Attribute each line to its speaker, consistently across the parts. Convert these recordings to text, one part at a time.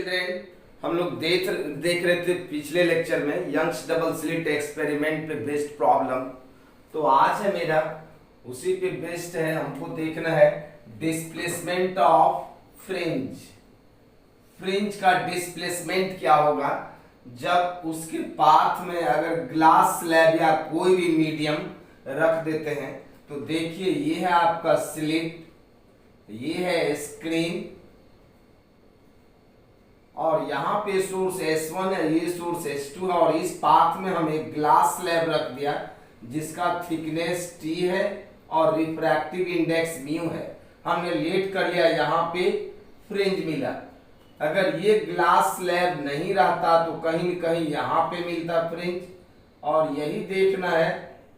Speaker 1: Children, हम लोग देख रहे थे पिछले लेक्चर में यंग्स डबल स्लिट एक्सपेरिमेंट पे बेस्ड प्रॉब्लम। तो आज है मेरा उसी पे बेस्ड है, हमको देखना है डिस्प्लेसमेंट ऑफ फ्रिंज। फ्रिंज का डिस्प्लेसमेंट क्या होगा जब उसके पाथ में अगर ग्लास स्लैब या कोई भी मीडियम रख देते हैं। तो देखिए ये है आपका स्लिट, ये है स्क्रीन और यहाँ पे सोर्स S1 है, ये सोर्स S2 है और इस पाथ में हम एक ग्लास स्लैब रख दिया जिसका थिकनेस T है और रिफ्रैक्टिव इंडेक्स म्यू है। हमने लेट कर लिया, यहाँ पे फ्रिंज मिला। अगर ये ग्लास स्लैब नहीं रहता तो कहीं कहीं यहाँ पे मिलता फ्रिंज। और यही देखना है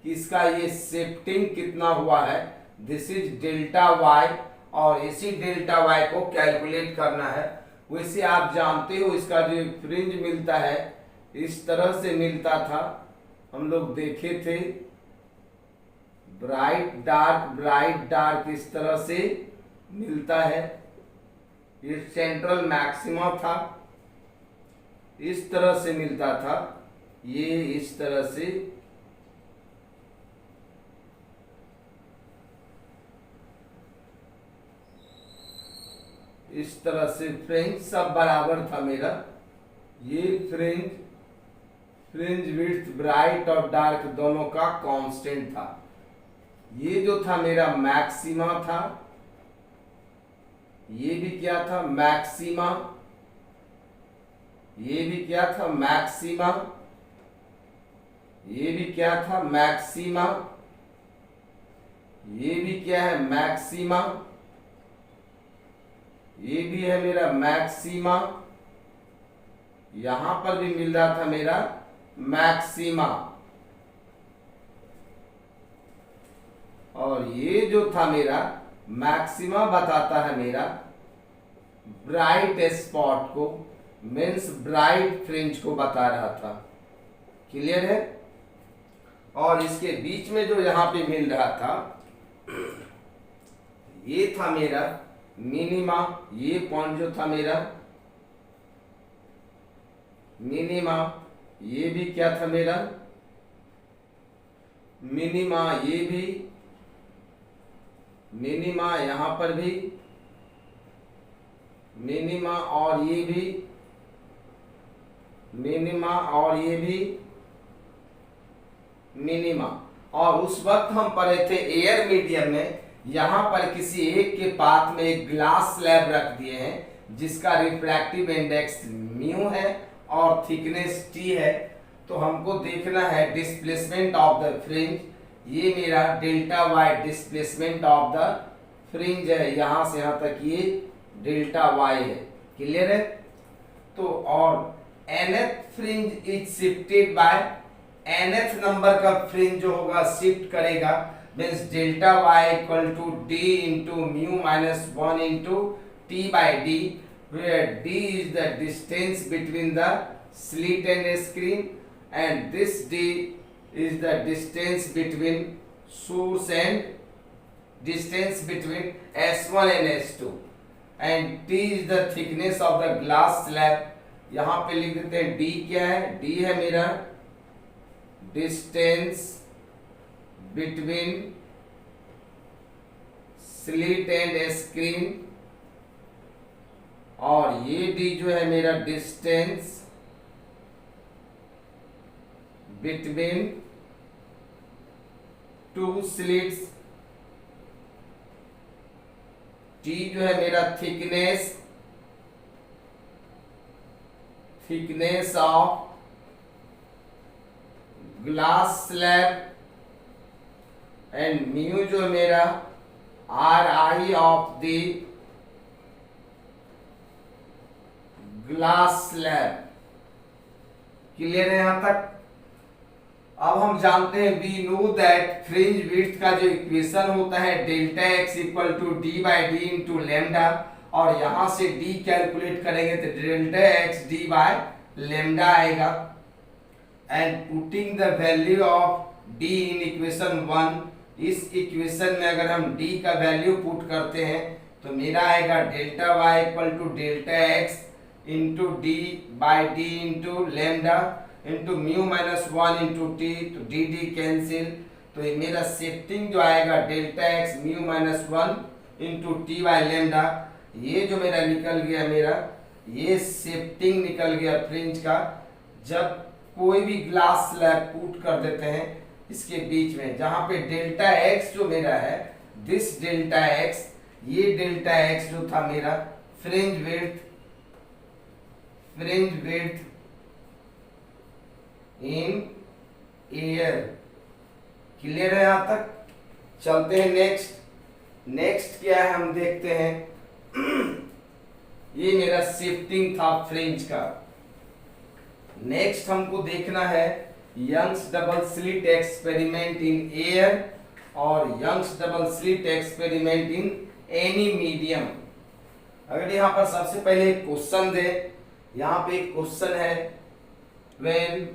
Speaker 1: कि इसका ये शिफ्टिंग कितना हुआ है, दिस इज डेल्टा वाई, और इसी डेल्टा वाई को कैलकुलेट करना है। वैसे आप जानते हो इसका जो फ्रिंज मिलता है इस तरह से मिलता था, हम लोग देखे थे, ब्राइट डार्क इस तरह से मिलता है। ये सेंट्रल मैक्सिमा था, इस तरह से मिलता था, ये इस तरह से फ्रिंज सब बराबर था मेरा। ये फ्रिंज विड्थ ब्राइट और डार्क दोनों का कांस्टेंट था। ये जो था मेरा मैक्सिमा था, ये भी क्या था मैक्सिमा, ये भी क्या था मैक्सिमा, ये भी क्या था मैक्सिमा, ये भी क्या है मैक्सिमा, ये भी है मेरा मैक्सिमा, यहां पर भी मिल रहा था मेरा मैक्सिमा। और ये जो था मेरा मैक्सिमा बताता है मेरा ब्राइट स्पॉट को, मीन्स ब्राइट फ्रिंज को बता रहा था। क्लियर है। और इसके बीच में जो यहां पे मिल रहा था ये था मेरा मिनिमा, ये पॉइंट जो था मेरा मिनिमा, ये भी क्या था मेरा मिनिमा, ये भी मिनिमा, यहां पर भी मिनिमा और ये भी मिनिमा और ये भी मिनिमा। और उस वक्त हम पढ़े थे एयर मीडियम में, यहां पर किसी एक के पाथ में एक ग्लास स्लैब रख दिए हैं जिसका रिफ्रैक्टिव इंडेक्स म्यू है और थिकनेस T है। तो हमको देखना है डिस्प्लेसमेंट ऑफ द फ्रिंज। ये मेरा delta y displacement of the fringe है, यहां से यहां तक ये डेल्टा वाई है। क्लियर है। तो और nth fringe is shifted by, nth number का फ्रिंज जो होगा शिफ्ट करेगा, means delta y equal to d into mu minus 1 into t by d, where d is the distance between the slit and screen and this d is the distance between source and distance between S1 and S2 and t is the thickness of the glass slab। यहाँ पे लिख देते हैं d क्या है, d है मेरा distance between slit and screen, और ये डी जो है मेरा distance between two slits, t जो है मेरा thickness of glass slab, and mu जो है मेरा RI of the glass slab. Clear है यहां तक। अब हम जानते हैं we know that fringe width का जो इक्वेशन होता है delta x equal to d by d into lambda, और यहां से डी कैलकुलेट करेंगे तो delta x D by lambda आएगा। And putting the value of D in equation 1, इस इक्वेशन में अगर हम d का वैल्यू पुट करते हैं तो मेरा आएगा delta y equal to delta x into d by d into lambda into mu minus 1 into t, तो डी डी कैंसिल, तो ये मेरा शिफ्टिंग जो आएगा delta x mu minus 1 into t by lambda, ये जो मेरा निकल गया मेरा ये शिफ्टिंग निकल गया फ्रिंज का। जब कोई भी ग्लास स्लैब पुट कर देते हैं इसके बीच में, जहां पे डेल्टा एक्स जो मेरा है, दिस डेल्टा एक्स, ये डेल्टा एक्स जो था मेरा fringe width in air. Clear है यहां तक? चलते हैं नेक्स्ट क्या है हम देखते हैं। ये मेरा शिफ्टिंग था फ्रिंज का। नेक्स्ट हमको देखना है Young's double slit experiment in air और Young's double slit experiment in any medium. अगर यहाँ पर सबसे पहले एक क्वेश्चन दे, यहाँ पे एक क्वेश्चन है, when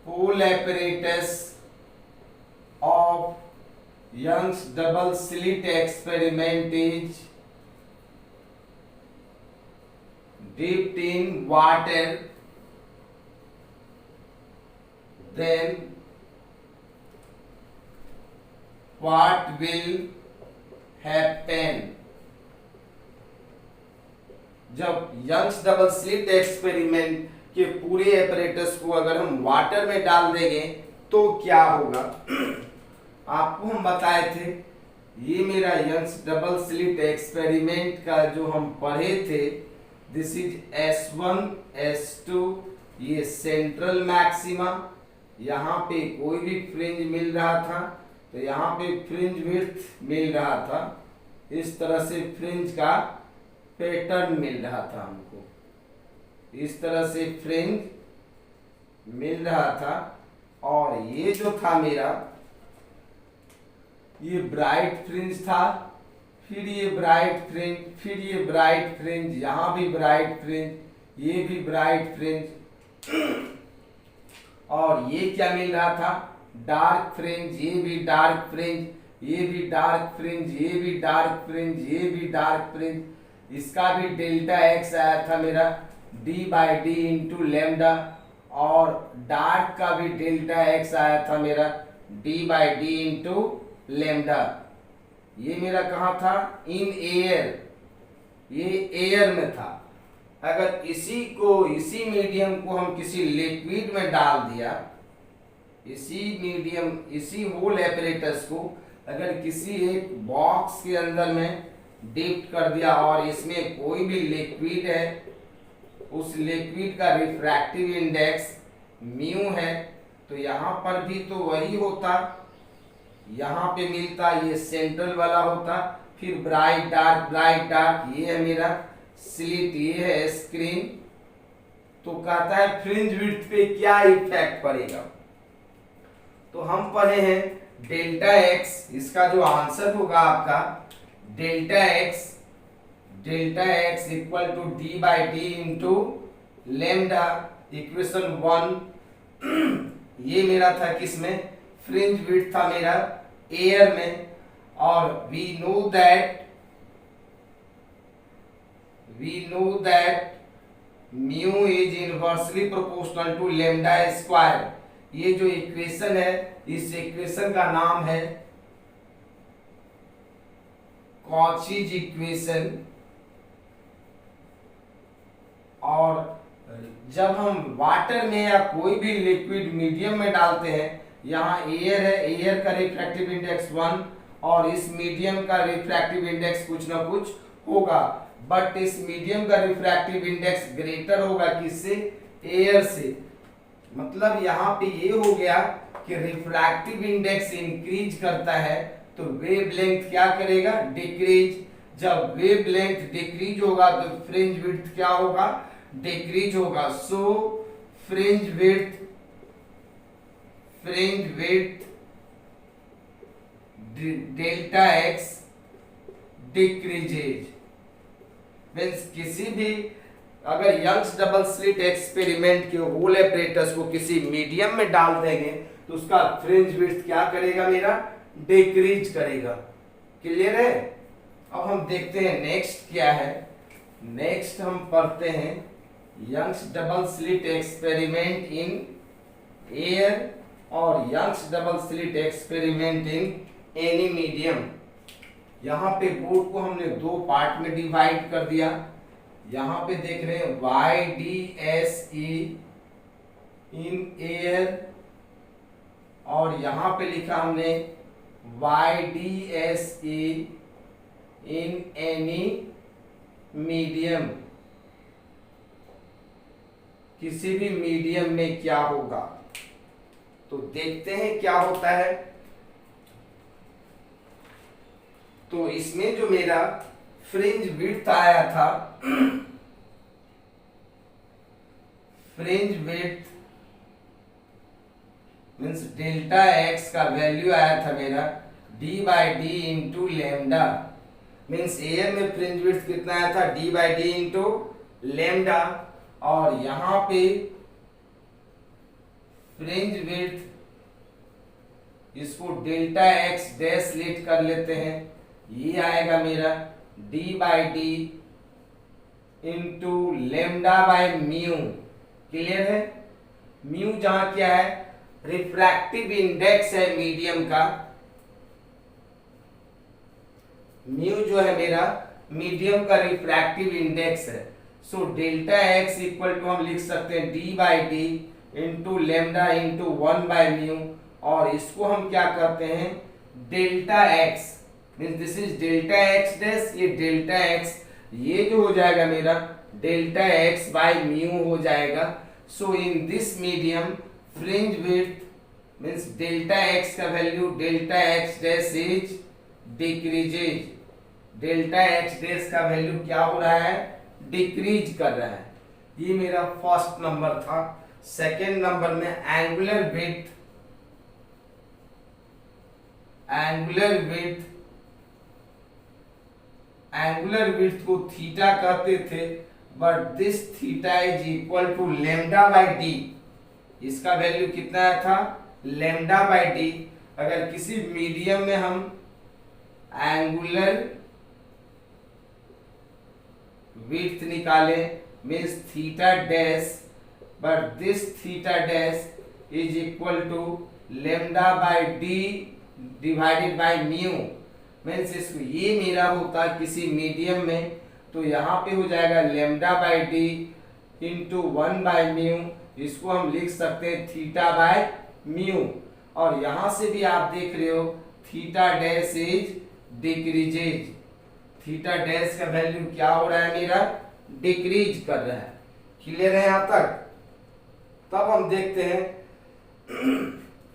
Speaker 1: whole apparatus of Young's double slit experiment is dipped in water, then what will happen? जब यंग्स डबल स्लिट एक्सपेरिमेंट के पूरे एपरेटस को अगर हम वाटर में डाल देंगे तो क्या होगा। आपको हम बताए थे, ये मेरा यंग्स डबल स्लिट एक्सपेरिमेंट का जो हम पढ़े थे, दिस इज S1 S2, ये सेंट्रल मैक्सिमा, यहाँ पे कोई भी फ्रिंज मिल रहा था तो यहाँ पे फ्रिंज विड्थ मिल रहा था, इस तरह से फ्रिंज का पैटर्न मिल रहा था हमको, इस तरह से फ्रिंज मिल रहा था। और ये जो था मेरा, ये ब्राइट फ्रिंज था, फिर ये ब्राइट फ्रिंज, फिर ये ब्राइट फ्रिंज, यहां भी ब्राइट फ्रिंज, ये भी ब्राइट फ्रिंज, और ये क्या मिल रहा था, डार्क फ्रिंज, ये भी डार्क फ्रिंज, ये भी डार्क फ्रिंज, ये भी डार्क फ्रिंज, ये भी डार्क फ्रिंज। इसका भी डेल्टा एक्स आया था मेरा D by d into lambda, और डार्क का भी डेल्टा एक्स आया था मेरा D by d into lambda. ये मेरा कहाँ था, इन एयर, ये एयर में था। अगर इसी मीडियम को हम किसी लिक्विड में डाल दिया, इसी होल एपरेटस को अगर किसी एक बॉक्स के अंदर में डिप कर दिया और इसमें कोई भी लिक्विड है, उस लिक्विड का रिफ्रैक्टिव इंडेक्स म्यू है, तो यहाँ पर भी तो वही होता, यहाँ पे मिलता, ये सेंट्रल वाला होता, फिर ब्राइट डार्क, ये है मेरा स्लिट, ये है स्क्रीन। तो कहता है फ्रिंज विड्थ पे क्या इफेक्ट पड़ेगा। तो हम पढ़े हैं डेल्टा एक्स, इसका जो आंसर होगा आपका delta x equal to d by d into lambda, equation 1। ये मेरा था किसमें, फ्रिंज विड्थ था मेरा एयर में, और we know that mu is inversely proportional to lambda square. ये जो इक्वेशन है, इस इक्वेशन का नाम है कॉचीज इक्वेशन। और जब हम वाटर में या कोई भी लिक्विड मीडियम में डालते हैं, यहाँ एयर है, एयर का रिफ्रैक्टिव इंडेक्स 1 और इस मीडियम का रिफ्रैक्टिव इंडेक्स कुछ ना कुछ होगा, बट इस मीडियम का रिफ्रैक्टिव इंडेक्स ग्रेटर होगा किससे, एयर से। मतलब यहाँ पे ये हो गया कि रिफ्रैक्टिव इंडेक्स इंक्रीज करता है तो वेवलेंथ क्या करेगा, डिक्रीज। जब वेवलेंथ डिक्रीज होगा तो फ्रिंज विड्थ क्या होगा, डिक्रीज होगा। So fringe width delta x decreases. Means किसी भी अगर यंग्स डबल स्लिट एक्सपेरिमेंट के होल एपरेटस को किसी मीडियम में डाल देंगे तो उसका फ्रिंज विड्थ क्या करेगा, मेरा डिक्रीज करेगा। क्लियर है? अब हम देखते हैं नेक्स्ट क्या है। नेक्स्ट हम पढ़ते हैं Young's double slit experiment in air और Young's double slit experiment in any medium. यहाँ पे बोर्ड को हमने दो पार्ट में डिवाइड कर दिया। यहाँ पे देख रहे हैं YDSE इन एयर और यहाँ पे लिखा हमने YDSE इन एनी मीडियम। किसी भी मीडियम में क्या होगा, तो देखते हैं क्या होता है। तो इसमें जो मेरा फ्रिंज विड्थ आया था, fringe width means delta x का वैल्यू आया था मेरा d/d into lambda. Means air में फ्रिंज विड्थ कितना आया था, d/d इंटू लेमडा। और यहां पे फ्रिंज विड्थ, इसको डेल्टा एक्स डैश लेट कर लेते हैं, ये आएगा मेरा d/d into lambda by mu. Clear है? म्यू जहां क्या है, रिफ्रैक्टिव इंडेक्स है मीडियम का। म्यू जो है मेरा मीडियम का रिफ्रैक्टिव इंडेक्स है। So delta x equal to हम लिख सकते हैं d/d इंटू लेमडा इंटू 1/म्यू। और इसको हम क्या करते हैं, delta x means this is delta x dash, ये डेल्टा एक्स, ये जो हो जाएगा मेरा डेल्टा एक्स बाय म्यू हो जाएगा। So in this medium fringe width means delta x का value delta x dash is decreases. Delta x dash का वैल्यू क्या हो रहा है, डिक्रीज कर रहा है। ये मेरा फर्स्ट नंबर था। सेकेंड नंबर में एंगुलर विड्थ, एंगुलर विड्थ को थीटा कहते थे, but this theta is equal to lambda by d. इसका वैल्यू कितना था, लेमडा बाय डी। अगर किसी मीडियम में हम एंगुलर विड्थ निकाले means theta dash, but this theta dash is equal to lambda by d divided by mu. Means इसको ये मेरा होता किसी मीडियम में, तो यहाँ पे हो जाएगा लेमडा बाय डी इंटू 1/म्यू। इसको हम लिख सकते हैं थीटा बाय म्यू। और यहाँ से भी आप देख रहे हो theta dash is decreases. Theta dash का वैल्यू क्या हो रहा है मेरा, डिक्रीज कर रहा है। क्लियर है यहाँ तक? तब हम देखते हैं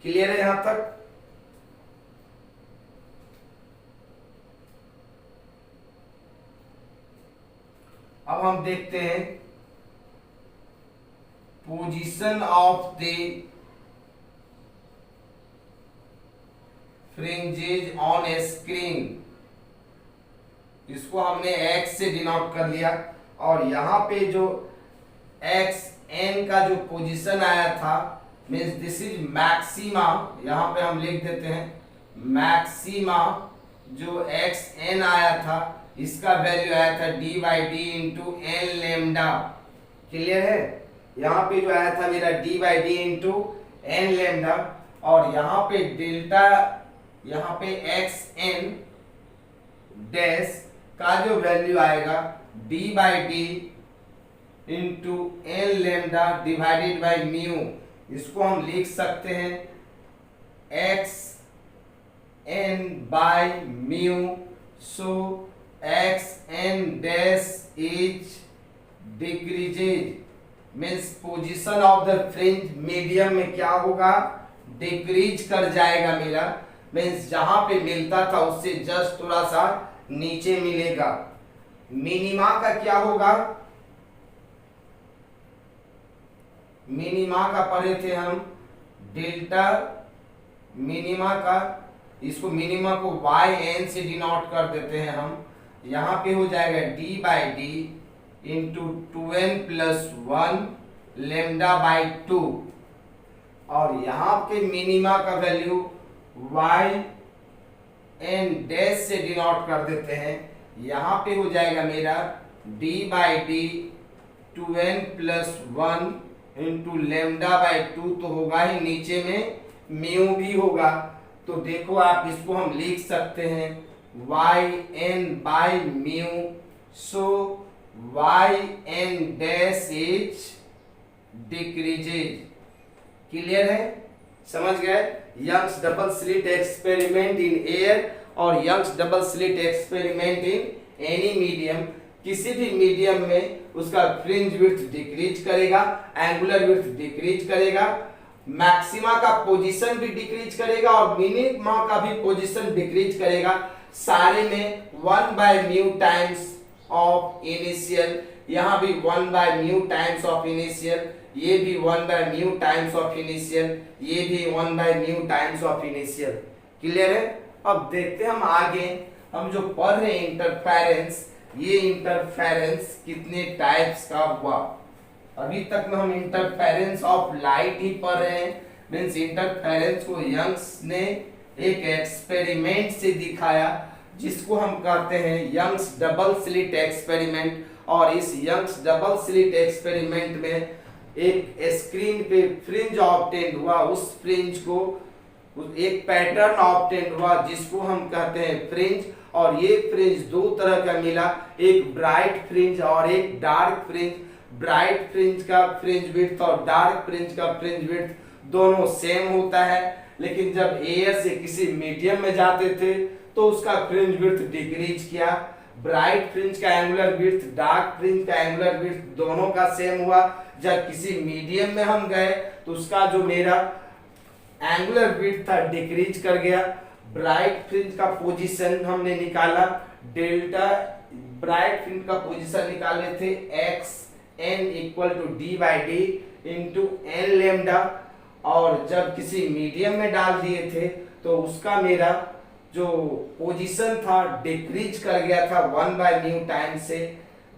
Speaker 1: क्लियर है यहाँ तक? अब हम देखते हैं position of the fringes on A screen. इसको हमने x से डिनोट कर लिया। और यहाँ पे जो x n का जो पोजीशन आया था मीन्स दिस इज मैक्सिमा। यहाँ पे हम लिख देते हैं मैक्सिमा। जो x n आया था इसका वैल्यू आया था d/d into n lambda. Clear है? यहाँ पे जो आया था मेरा d/d इंटू एन लेमडा। और यहाँ पे डेल्टा, यहाँ पे xn डैश का जो वैल्यू आएगा d/d into n lambda divided by mu. इसको हम लिख सकते हैं xn by mu. So xn dash is decreases means position of the fringe medium में क्या होगा, डिक्रीज कर जाएगा मेरा। मीन्स जहां पे मिलता था उससे जस्ट थोड़ा सा नीचे मिलेगा। मिनिमा का क्या होगा, मिनिमा का पढ़े थे हम डेल्टा मिनिमा का। इसको मिनिमा को yn से डिनोट कर देते हैं हम। यहाँ पे हो जाएगा d/d into 2n+1 lambda by 2। और यहाँ पे मिनिमा का वैल्यू yn डैश से डिनोट कर देते हैं। यहाँ पे हो जाएगा मेरा d by D 2n plus 1 into lambda by 2 तो होगा ही, नीचे में म्यू भी होगा। तो देखो आप इसको हम लिख सकते हैं y n by mu, so y n dash is decreases. Clear है, समझ गए। Young's double slit experiment in air और Young's double slit experiment in any medium, किसी भी मीडियम में उसका फ्रिंज विड्थ डिक्रीज करेगा, एंगुलर विड्थ डिक्रीज करेगा, मैक्सिमा का पोजीशन भी डिक्रीज करेगा और मिनिमा का भी पोजीशन डिक्रीज करेगा। सारे में 1 by mu times of initial, यहाँ भी 1 by mu times of initial, ये भी 1 by mu times of initial, ये भी 1 by mu times of initial. Clear है। अब देखते हैं हम आगे, हम जो पढ़ रहे हैं इंटरफेरेंस, ये इंटरफेरेंस कितने टाइप्स का हुआ। अभी तक में हम इंटरफेरेंस ऑफ लाइट ही पढ़ रहे हैं, मींस इंटरफेरेंस को यंग्स ने एक एक्सपेरिमेंट से दिखाया जिसको हम कहते हैं यंग्स डबल स्लिट एक्सपेरिमेंट। और इस यंग्स डबल स्लिट एक्सपेरिमेंट में एक स्क्रीन पे फ्रिंज ऑब्टेन हुआ, उस फ्रिंज को एक पैटर्न ऑब्टेन हुआ जिसको हम कहते हैं फ्रिंज। और ये फ्रिंज दो तरह का मिला, एक ब्राइट फ्रिंज और एक डार्क फ्रिंज। ब्राइट फ्रिंज का फ्रिंज विड्थ और डार्क फ्रिंज का फ्रिंज विड्थ दोनों सेम होता है, लेकिन जब एयर से किसी मीडियम में जाते थे तो उसका फ्रिंज विड्थ डिक्रीज किया। ब्राइट फ्रिंज का एंगुलर विड्थ, डार्क फ्रिंज का एंगुलर विड्थ दोनों का सेम हुआ। जब किसी मीडियम में हम गए तो उसका जो मेरा एंगुलर विड्थ था डिक्रीज कर गया। ब्राइट फ्रिंज का पोजीशन हमने निकाला डेल्टा, ब्राइट फ्रिंज का पोजीशन निकाले थे x n equal to d by d into n lambda, और जब किसी मीडियम में डाल दिए थे तो उसका मेरा जो पोजीशन था डिक्रीज कर गया था 1 बाय म्यू टाइम से।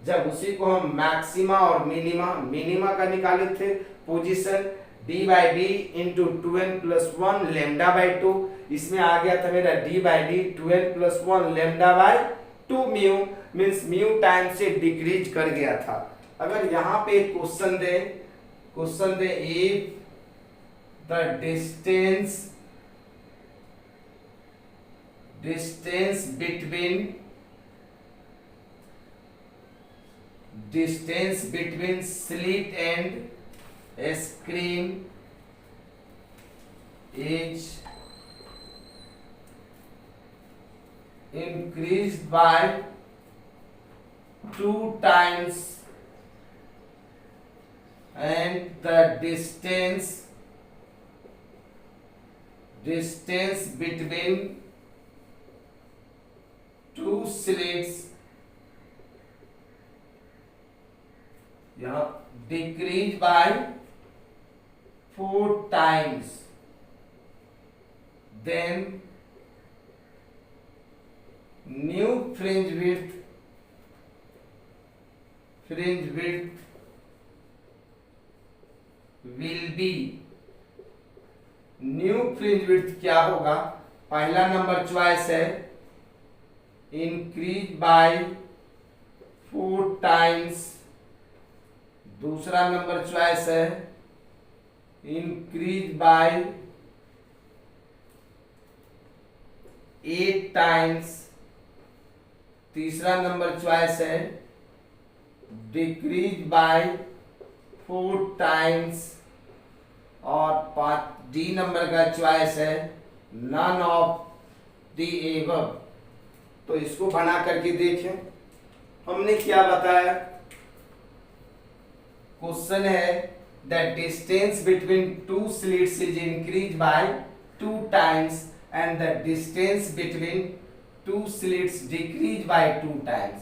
Speaker 1: जब उसी को हम मैक्सिमा और मिनिमा का निकाले थे position d by d into 2n plus 1 lambda by 2, इसमें आ गया था मेरा d by D 2n plus 1 lambda by 2 mu, means mu time से डिक्रीज कर गया था। अगर यहाँ पे question they if the distance between slit and screen is increased by 2 times and the distance between two slits यहाँ decrease by 4 times, then new fringe width will be, new fringe width क्या होगा। पहला number choice है increase by 4 times, दूसरा number choice है increase by 8 times, तीसरा number choice है decrease by 4 times, और डी नंबर का चॉइस है नन ऑफ द एबव। तो इसको बना करके देखें, हमने क्या बताया। क्वेश्चन है the distance between two slits is increase by 2 times and the distance between two slits decrease by 2 times.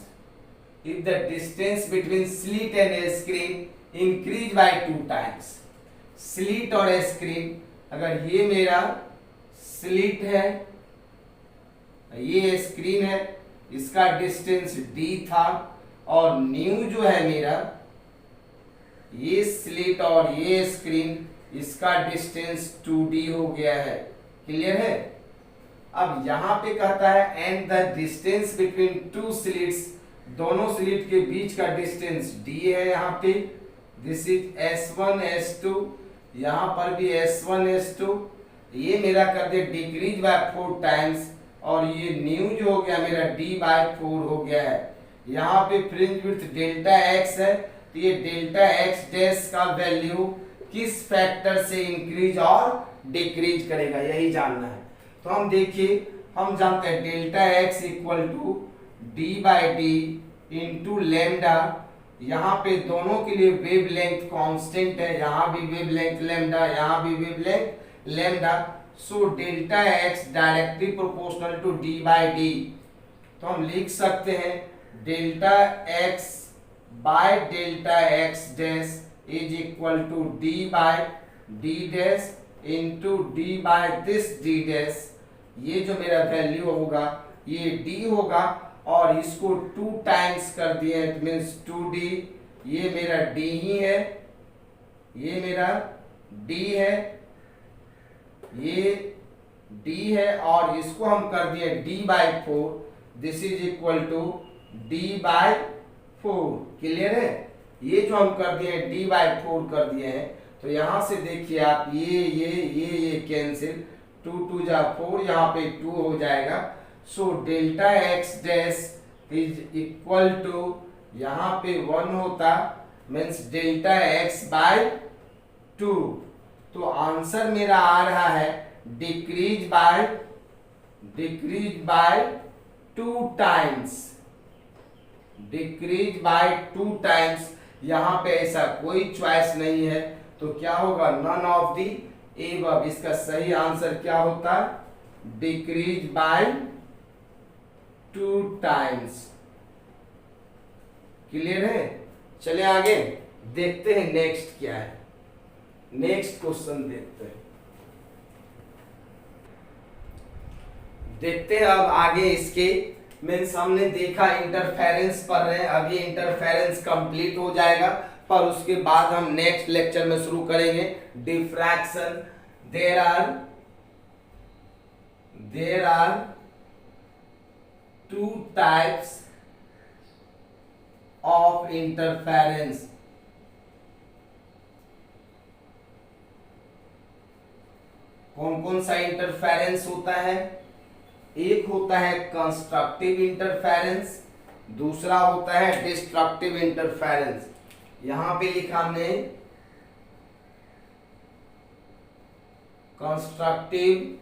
Speaker 1: If the distance between slit and screen increase by 2 times. Slit और स्क्रीन, अगर ये मेरा slit है, ये screen है, इसका distance d था, और न्यू जो है मेरा, ये स्लिट और ये स्क्रीन, इसका डिस्टेंस 2d हो गया है। क्लियर है। अब यहाँ पे कहता है and the distance between two slits, दोनों स्लिट के बीच का डिस्टेंस d है यहाँ पे, दिस इज s1 s2, यहाँ पर भी s1 s2, ये मेरा कर दे डिक्रीज बाय 4 टाइम्स, और ये न्यू जो हो गया मेरा d/4 हो गया है। यहाँ पे फ्रिंज विड्थ डेल्टा x है, तो ये डेल्टा x डैश का वैल्यू किस फैक्टर से इंक्रीज और डिक्रीज करेगा, यही जानना है। तो हम देखिए, हम जानते हैं delta x equal to d/d into lambda, यहाँ पे दोनों के लिए वेव लेंथ कांस्टेंट है, यहाँ भी वेव लेंथ लेमडा, यहाँ भी wavelength lambda, so delta x directly proportional to d/d। तो हम लिख सकते हैं delta x by delta x dash is equal to d/d dash into d/दिस d डैश, ये जो मेरा वैल्यू होगा ये d होगा, और इसको 2 टाइम्स कर दिए तो मीन्स 2d, ये मेरा d ही है, ये मेरा d है, ये d है, और इसको हम कर दिए d/4, this is equal to d/4। Clear है? ये जो हम कर दिए d/4 कर दिए हैं, तो यहां से देखिए आप ये कैंसिल, 2 2 जा 4, यहाँ पे 2 हो जाएगा, so delta x dash is equal to, यहाँ पे 1 होता मीन्स डेल्टा x/2। तो आंसर मेरा आ रहा है decrease by 2 times, decrease by 2 times. यहाँ पे ऐसा कोई चॉइस नहीं है, तो क्या होगा, नन ऑफ दी एबव। इसका सही आंसर क्या होता, डिक्रीज बाय 2 टाइम्स। क्लियर है? चले आगे देखते हैं नेक्स्ट क्या है, नेक्स्ट क्वेश्चन देखते हैं। देखते हैं अब आगे इसके मीन्स हमने देखा इंटरफेरेंस पढ़ रहे हैं, अभी इंटरफेरेंस कंप्लीट हो जाएगा, पर उसके बाद हम नेक्स्ट लेक्चर में शुरू करेंगे diffraction. There are 2 types of interference. कौन कौन सा इंटरफेरेंस होता है? एक होता है कंस्ट्रक्टिव इंटरफेरेंस, दूसरा होता है डिस्ट्रक्टिव इंटरफेरेंस। यहां पे लिखा हमने कंस्ट्रक्टिव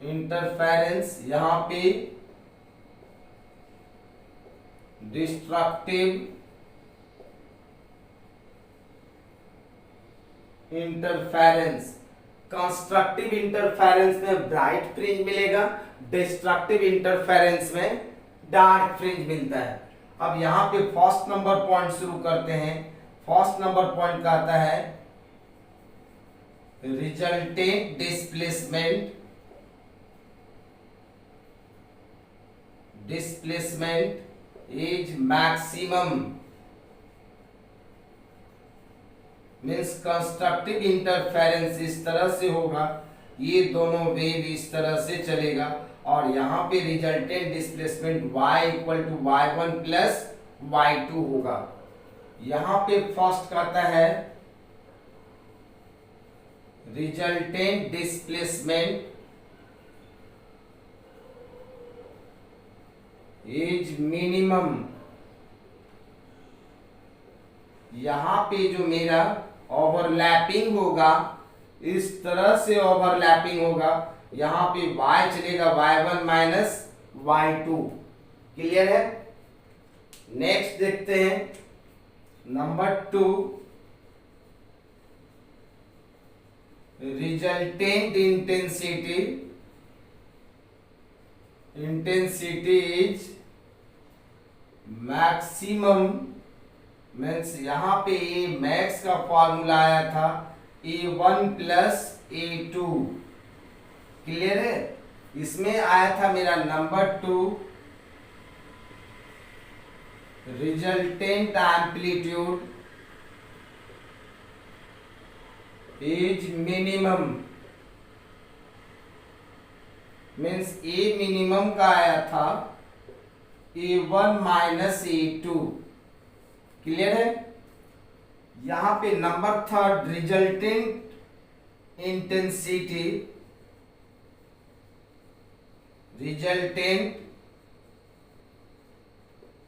Speaker 1: इंटरफेरेंस, यहां पे डिस्ट्रक्टिव इंटरफेरेंस। कंस्ट्रक्टिव इंटरफेरेंस में ब्राइट फ्रिंज मिलेगा, डिस्ट्रक्टिव इंटरफेरेंस में डार्क फ्रिंज मिलता है। अब यहाँ पे फर्स्ट नंबर पॉइंट शुरू करते हैं। फर्स्ट नंबर पॉइंट कहता है resultant displacement is maximum, means constructive interference इस तरह से होगा, ये दोनों वेव इस तरह से चलेगा, और यहाँ पे resultant displacement y equal to y1 plus y2 होगा। यहाँ पे फर्स्ट कहता है रिजल्टेंट डिस्प्लेसमेंट इज मिनिमम। यहाँ पे जो मेरा ओवरलैपिंग होगा इस तरह से ओवरलैपिंग होगा, यहाँ पे y चलेगा y1 माइनस y2। क्लियर है? नेक्स्ट देखते हैं number 2, resultant intensity is maximum, means यहाँ पे मैक्स का फॉर्मूला आया था A1 प्लस A2। क्लियर है? इसमें आया था मेरा number 2 resultant amplitude is minimum, means A minimum का आया था A1 माइनस A2। क्लियर है। यहां पे number third, resultant intensity, resultant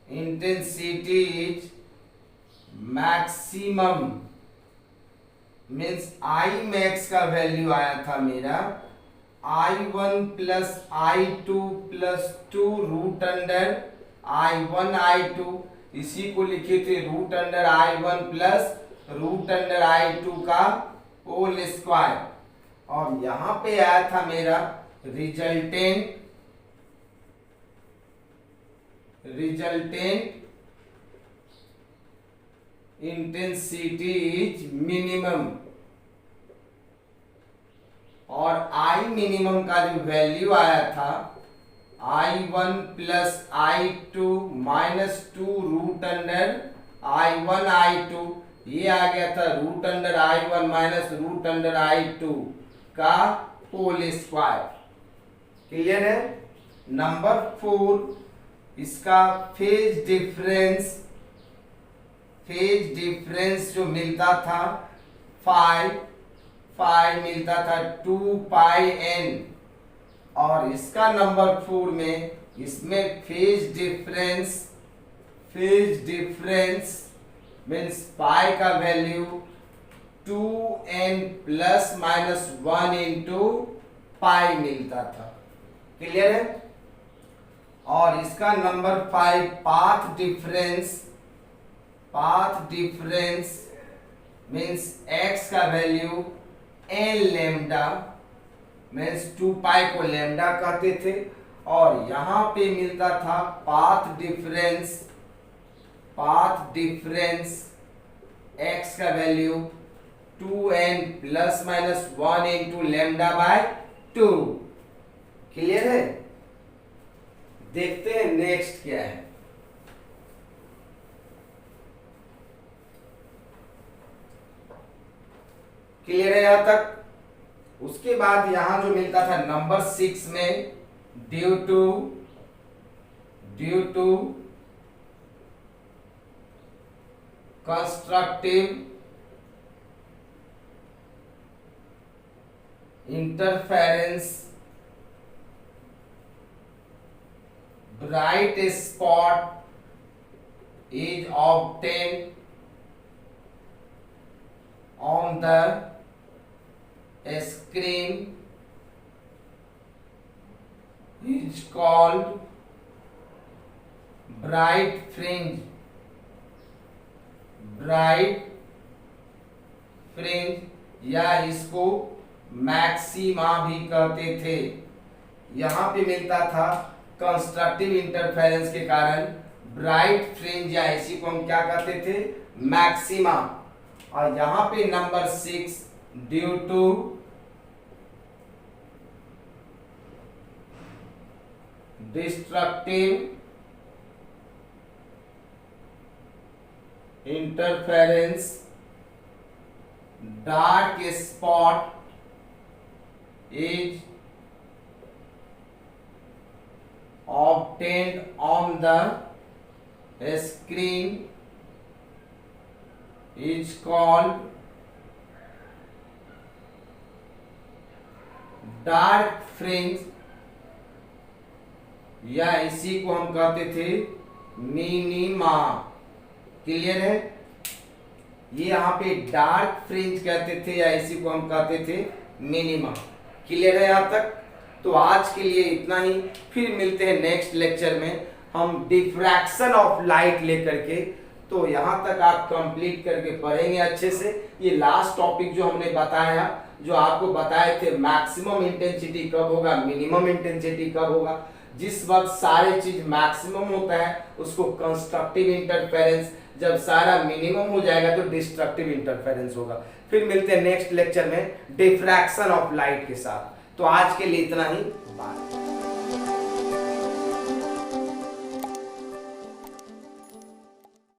Speaker 1: intensity is maximum, means I max का वैल्यू आया था मेरा I1 plus I2 plus 2 root under I1 I2, इसी को लिखे थे root under I1 plus root under I2 का होल स्क्वायर। और यहां पे आया था मेरा रिजल्टेंट इंटेंसिटी इज मिनिमम, और आई मिनिमम का जो वैल्यू आया था I1 plus I2 minus 2 root under I1 I2, ये आ गया था root under I1 minus root under I2 का होल स्क्वायर। क्लियर है। नंबर 4, इसका फेज डिफरेंस जो मिलता था फाई मिलता था 2 पाई n, और इसका नंबर 4 में इसमें फेज डिफरेंस मीन्स पाई का value 2n plus minus 1 into pi मिलता था। क्लियर है। और इसका number 5, path difference means x का वैल्यू n लेमडा, मीन्स 2 पाई को लेमडा कहते थे, और यहां पे मिलता था पाथ डिफरेंस x का value 2n plus minus 1 into lambda by 2। Clear है। देखते हैं नेक्स्ट क्या है। क्लियर है यहां तक। उसके बाद यहां जो मिलता था नंबर 6 में, due to constructive interference, bright spot is obtained on the screen is called bright fringe, या इसको मैक्सिमा भी कहते थे। यहां पे मिलता था कंस्ट्रक्टिव इंटरफेरेंस के कारण ब्राइट फ्रिंज, या इसी को हम क्या कहते थे, मैक्सिमा। और यहां पे number 6, due to destructive interference, dark spot is obtained on the screen is called dark fringe, या इसी को हम कहते थे मिनिमा। क्लियर है। ये यहाँ पे डार्क फ्रिंज कहते थे, या इसी को हम कहते थे मिनिमा। क्लियर है यहाँ तक। तो आज के लिए इतना ही, फिर मिलते हैं नेक्स्ट लेक्चर में हम डिफ्रैक्शन ऑफ लाइट लेकर के। तो यहाँ तक आप कंप्लीट करके पढ़ेंगे अच्छे से। ये लास्ट टॉपिक जो हमने बताया, जो आपको बताए थे मैक्सिमम इंटेंसिटी कब होगा, मिनिमम इंटेंसिटी कब होगा, जिस वक्त सारे चीज मैक्सिमम होता है उसको कंस्ट्रक्टिव इंटरफेरेंस, जब सारा मिनिमम हो जाएगा तो डिस्ट्रक्टिव इंटरफेरेंस होगा। फिर मिलते हैं नेक्स्ट लेक्चर में डिफ्रैक्शन ऑफ लाइट के साथ। तो आज के लिए इतना ही, बाय।